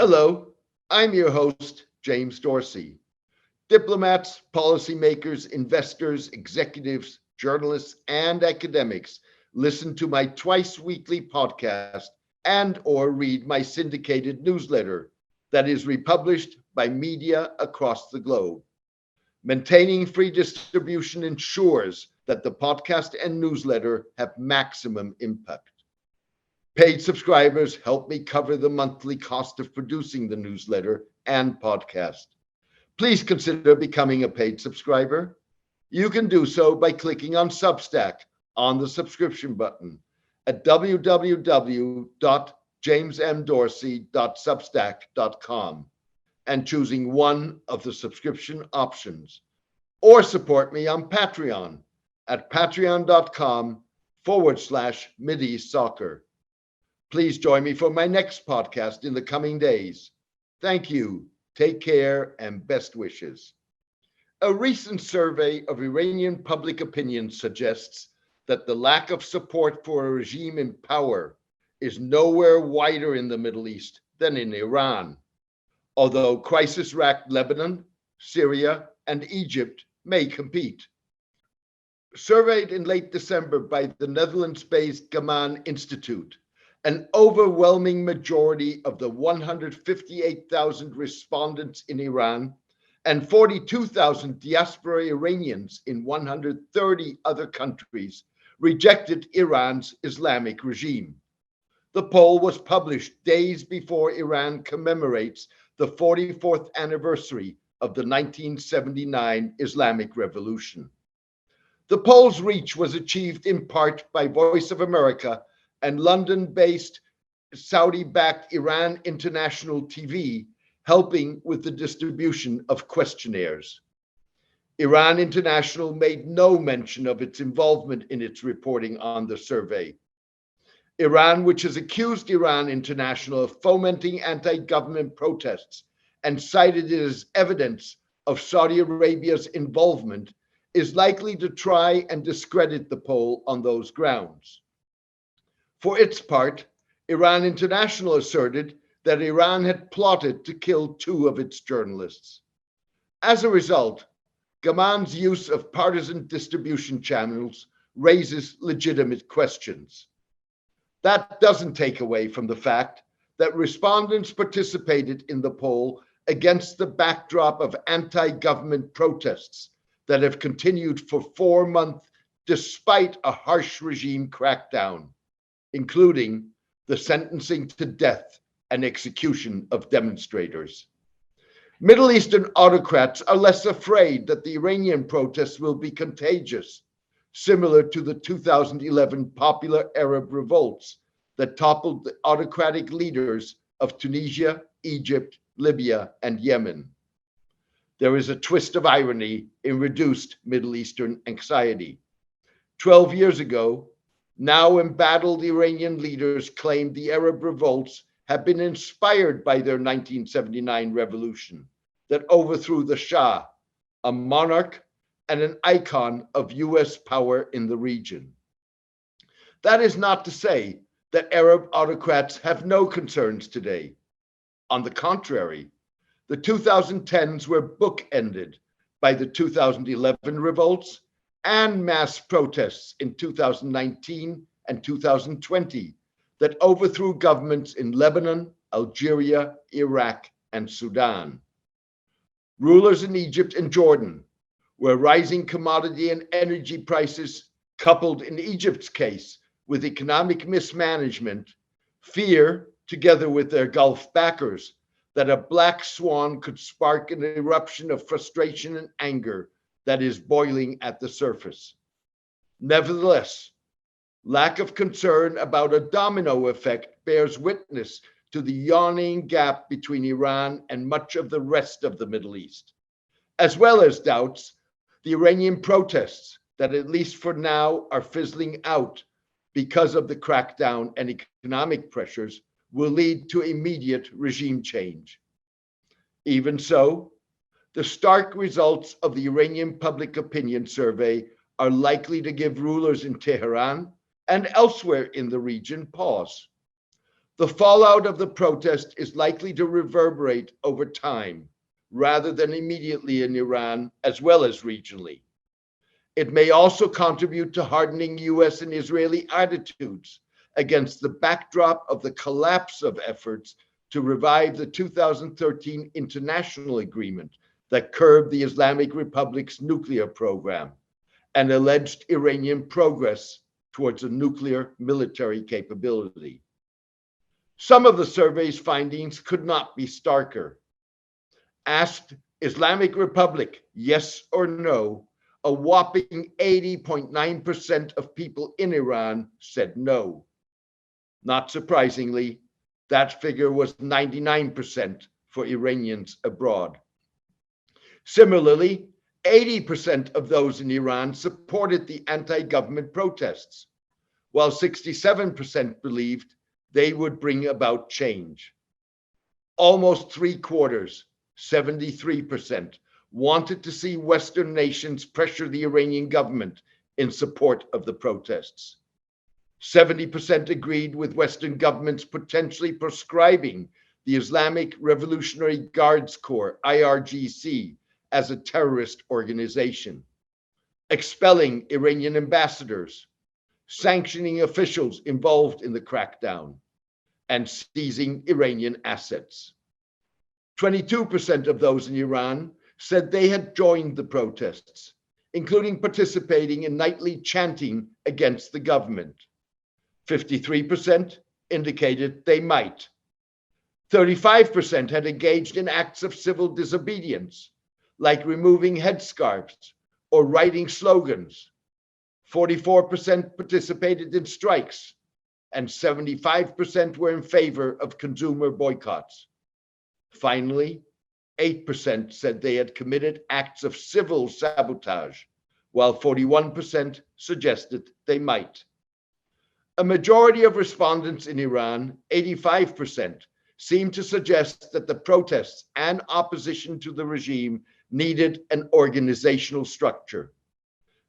Hello, I'm your host, James Dorsey. Diplomats, policymakers, investors, executives, journalists, and academics listen to my twice weekly podcast and or read my syndicated newsletter that is republished by media across the globe. Maintaining free distribution ensures that the podcast and newsletter have maximum impact. Paid subscribers help me cover the monthly cost of producing the newsletter and podcast. Please consider becoming a paid subscriber. You can do so by clicking on Substack on the subscription button at www.jamesmdorsey.substack.com and choosing one of the subscription options. Or support me on Patreon at patreon.com/MideastSoccer. Please join me for my next podcast in the coming days. Thank you, take care, and best wishes. A recent survey of Iranian public opinion suggests that the lack of support for a regime in power is nowhere wider in the Middle East than in Iran, although crisis-wracked Lebanon, Syria, and Egypt may compete. Surveyed in late December by the Netherlands-based Gaman Institute, an overwhelming majority of the 158,000 respondents in Iran and 42,000 diaspora Iranians in 130 other countries rejected Iran's Islamic regime. The poll was published days before Iran commemorates the 44th anniversary of the 1979 Islamic Revolution. The poll's reach was achieved in part by Voice of America and London-based Saudi-backed Iran International TV, helping with the distribution of questionnaires. Iran International made no mention of its involvement in its reporting on the survey. Iran, which has accused Iran International of fomenting anti-government protests and cited it as evidence of Saudi Arabia's involvement, is likely to try and discredit the poll on those grounds. For its part, Iran International asserted that Iran had plotted to kill two of its journalists. As a result, Gaman's use of partisan distribution channels raises legitimate questions. That doesn't take away from the fact that respondents participated in the poll against the backdrop of anti-government protests that have continued for 4 months despite a harsh regime crackdown, including the sentencing to death and execution of demonstrators. Middle Eastern autocrats are less afraid that the Iranian protests will be contagious, similar to the 2011 popular Arab revolts that toppled the autocratic leaders of Tunisia, Egypt, Libya, and Yemen. There is a twist of irony in reduced Middle Eastern anxiety. 12 years ago, now embattled Iranian leaders claimed the Arab revolts had been inspired by their 1979 revolution that overthrew the Shah, a monarch and an icon of US power in the region. That is not to say that Arab autocrats have no concerns today. On the contrary, the 2010s were bookended by the 2011 revolts and mass protests in 2019 and 2020 that overthrew governments in Lebanon, Algeria, Iraq, and Sudan. Rulers in Egypt and Jordan, where rising commodity and energy prices, coupled in Egypt's case with economic mismanagement, fear, together with their Gulf backers, that a black swan could spark an eruption of frustration and anger that is boiling at the surface. Nevertheless, lack of concern about a domino effect bears witness to the yawning gap between Iran and much of the rest of the Middle East, as well as doubts the Iranian protests that, at least for now, are fizzling out because of the crackdown and economic pressures will lead to immediate regime change. Even so, the stark results of the Iranian public opinion survey are likely to give rulers in Tehran and elsewhere in the region pause. The fallout of the protest is likely to reverberate over time rather than immediately in Iran as well as regionally. It may also contribute to hardening US and Israeli attitudes against the backdrop of the collapse of efforts to revive the 2013 international agreement that curbed the Islamic Republic's nuclear program and alleged Iranian progress towards a nuclear military capability. Some of the survey's findings could not be starker. Asked Islamic Republic, yes or no, a whopping 80.9% of people in Iran said no. Not surprisingly, that figure was 99% for Iranians abroad. Similarly, 80% of those in Iran supported the anti-government protests, while 67% believed they would bring about change. Almost three-quarters, 73%, wanted to see Western nations pressure the Iranian government in support of the protests. 70% agreed with Western governments potentially proscribing the Islamic Revolutionary Guards Corps, IRGC, as a terrorist organization, expelling Iranian ambassadors, sanctioning officials involved in the crackdown, and seizing Iranian assets. 22% of those in Iran said they had joined the protests, including participating in nightly chanting against the government. 53% indicated they might. 35% had engaged in acts of civil disobedience, like removing headscarves or writing slogans. 44% participated in strikes, and 75% were in favor of consumer boycotts. Finally, 8% said they had committed acts of civil sabotage, while 41% suggested they might. A majority of respondents in Iran, 85%, seemed to suggest that the protests and opposition to the regime needed an organizational structure.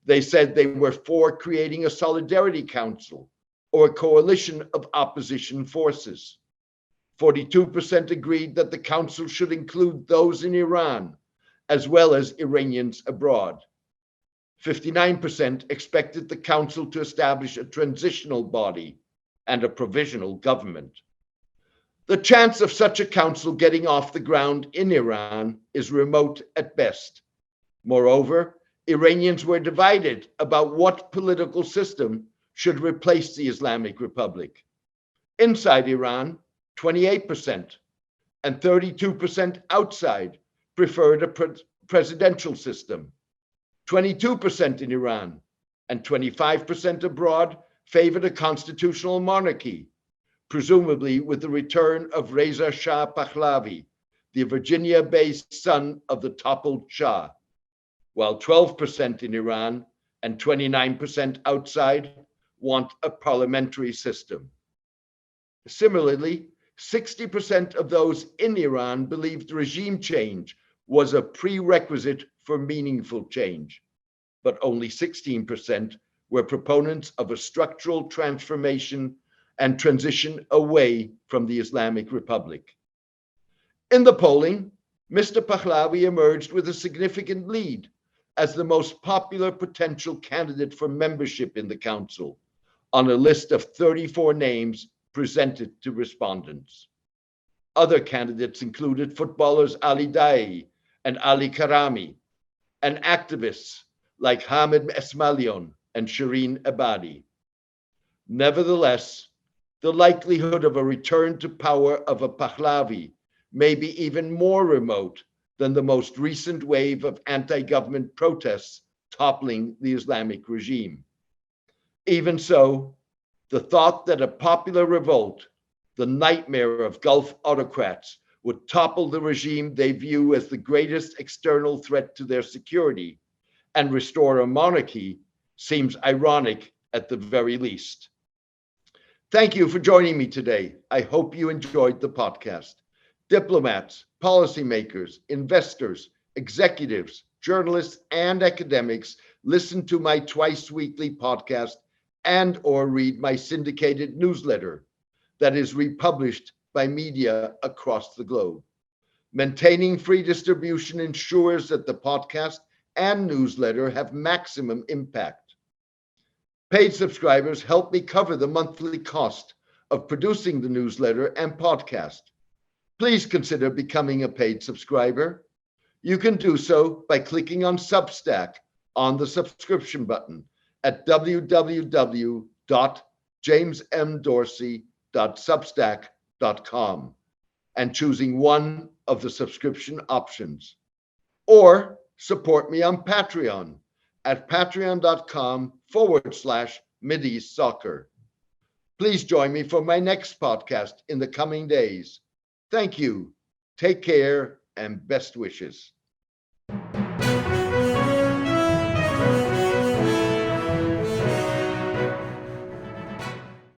They said they were for creating a solidarity council or a coalition of opposition forces. 42% agreed that the council should include those in Iran, as well as Iranians abroad. 59% expected the council to establish a transitional body and a provisional government. The chance of such a council getting off the ground in Iran is remote at best. Moreover, Iranians were divided about what political system should replace the Islamic Republic. Inside Iran, 28% and 32% outside preferred a presidential system. 22% in Iran and 25% abroad favored a constitutional monarchy, presumably with the return of Reza Shah Pahlavi, the Virginia-based son of the toppled Shah, while 12% in Iran and 29% outside want a parliamentary system. Similarly, 60% of those in Iran believed regime change was a prerequisite for meaningful change, but only 16% were proponents of a structural transformation and transition away from the Islamic Republic. In the polling, Mr. Pahlavi emerged with a significant lead as the most popular potential candidate for membership in the council on a list of 34 names presented to respondents. Other candidates included footballers Ali Daei and Ali Karami, and activists like Hamid Esmailion and Shireen Ebadi. Nevertheless, the likelihood of a return to power of a Pahlavi may be even more remote than the most recent wave of anti-government protests toppling the Islamic regime. Even so, the thought that a popular revolt, the nightmare of Gulf autocrats, would topple the regime they view as the greatest external threat to their security and restore a monarchy seems ironic at the very least. Thank you for joining me today. I hope you enjoyed the podcast. Diplomats, policymakers, investors, executives, journalists, and academics listen to my twice weekly podcast and or read my syndicated newsletter. that is republished by media across the globe. Maintaining free distribution ensures that the podcast and newsletter have maximum impact. Paid subscribers help me cover the monthly cost of producing the newsletter and podcast. Please consider becoming a paid subscriber. You can do so by clicking on Substack on the subscription button at www.jamesmdorsey.substack.com and choosing one of the subscription options. Or support me on Patreon at patreon.com/MideastSoccer. Please join me for my next podcast in the coming days. Thank you. Take care and best wishes.